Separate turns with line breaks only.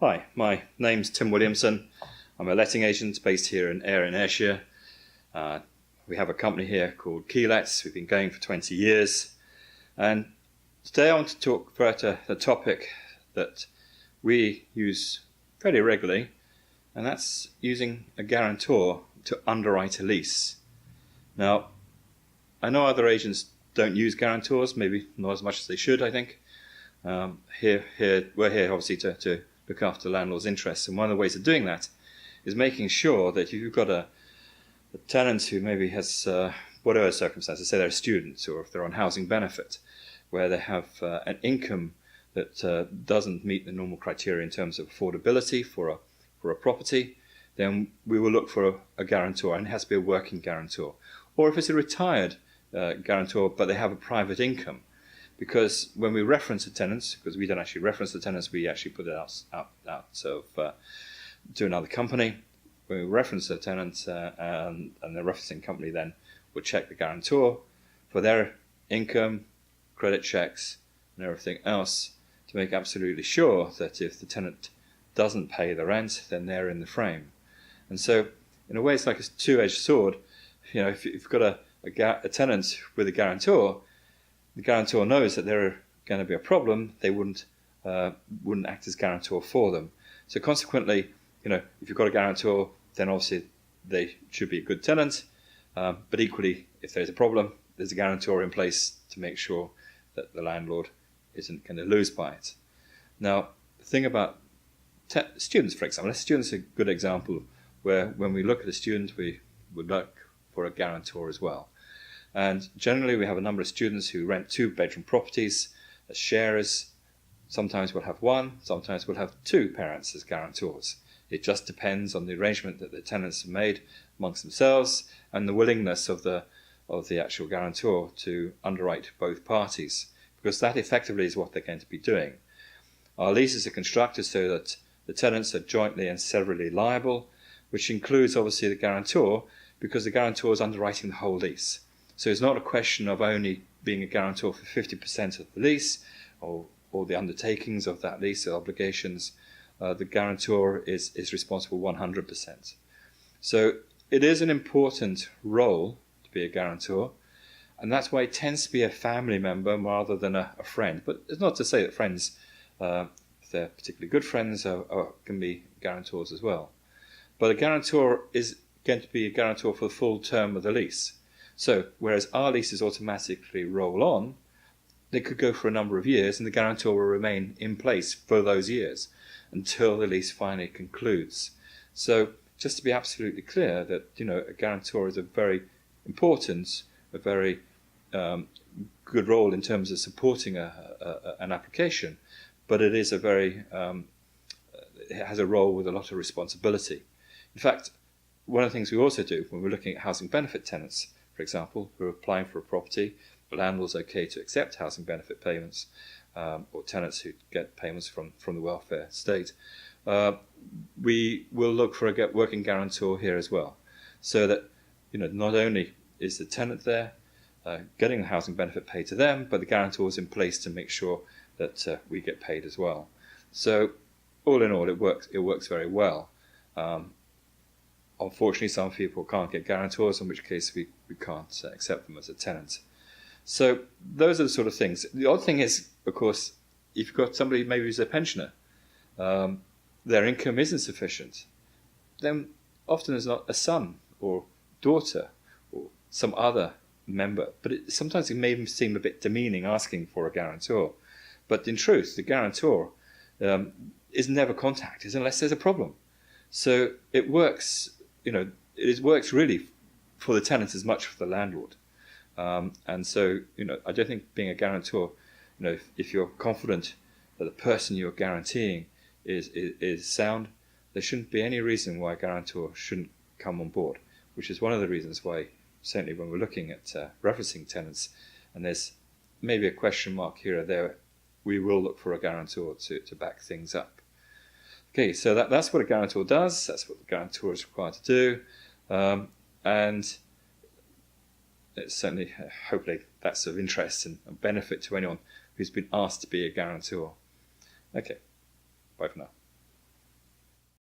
Hi, my name's Tim Williamson. I'm a letting agent based here in Ayr in Ayrshire. We have a company here called Keylets. We've been going for 20 years. And today I want to talk about a topic that we use fairly regularly, and that's using a guarantor to underwrite a lease. Now, I know other agents don't use guarantors, maybe not as much as they should, I think. We're here obviously to look after the landlord's interests, and one of the ways of doing that is making sure that if you've got a tenant who maybe has whatever circumstances, say they're a student or if they're on housing benefit, where they have an income that doesn't meet the normal criteria in terms of affordability for a property, then we will look for a guarantor, and it has to be a working guarantor. Or if it's a retired guarantor but they have a private income, because when we reference the tenants, because we don't actually reference the tenants, we actually put it out to another company. When we reference the tenant and the referencing company then will check the guarantor for their income, credit checks and everything else to make absolutely sure that if the tenant doesn't pay the rent, then they're in the frame. And so in a way it's like a two-edged sword. You know, if you've got a tenant with a guarantor, the guarantor knows that they're going to be a problem, they wouldn't act as guarantor for them. So consequently, you know, if you've got a guarantor, then obviously they should be a good tenant. But equally, if there's a problem, there's a guarantor in place to make sure that the landlord isn't going to lose by it. Now, the thing about students, for example, a student's a good example where when we look at a student, we would look for a guarantor as well. And generally we have a number of students who rent 2-bedroom properties as sharers. Sometimes we'll have one, sometimes we'll have 2 parents as guarantors. It just depends on the arrangement that the tenants have made amongst themselves and the willingness of the actual guarantor to underwrite both parties, because that effectively is what they're going to be doing. Our leases are constructed so that the tenants are jointly and severally liable, which includes obviously the guarantor, because the guarantor is underwriting the whole lease. So it's not a question of only being a guarantor for 50% of the lease or the undertakings of that lease, the obligations. The guarantor is responsible 100%. So it is an important role to be a guarantor, and that's why it tends to be a family member rather than a friend. But it's not to say that friends, if they're particularly good friends, can be guarantors as well. But a guarantor is going to be a guarantor for the full term of the lease. So, whereas our leases automatically roll on, they could go for a number of years and the guarantor will remain in place for those years until the lease finally concludes. So, just to be absolutely clear that, you know, a guarantor is a very important, a very good role in terms of supporting an application, but it is it has a role with a lot of responsibility. In fact, one of the things we also do when we're looking at housing benefit tenants, for example, who are applying for a property, the landlord's okay to accept housing benefit payments, or tenants who get payments from the welfare state, we will look for a working guarantor here as well, so that, you know, not only is the tenant there getting the housing benefit paid to them, but the guarantor is in place to make sure that we get paid as well. So all in all, it works very well. Unfortunately, some people can't get guarantors, in which case we can't accept them as a tenant. So those are the sort of things. The odd thing is, of course, if you've got somebody maybe who's a pensioner, their income isn't sufficient, then often there's not a son or daughter or some other member. But sometimes it may seem a bit demeaning asking for a guarantor. But in truth, the guarantor is never contacted unless there's a problem. So it works. You know, it works really for the tenant as much for the landlord. And so, you know, I don't think being a guarantor, you know, if you're confident that the person you're guaranteeing is sound, there shouldn't be any reason why a guarantor shouldn't come on board, which is one of the reasons why, certainly when we're looking at referencing tenants, and there's maybe a question mark here or there, we will look for a guarantor to back things up. Okay, so that's what a guarantor does, that's what the guarantor is required to do, and it's certainly, hopefully, that's of interest and benefit to anyone who's been asked to be a guarantor. Okay, bye for now.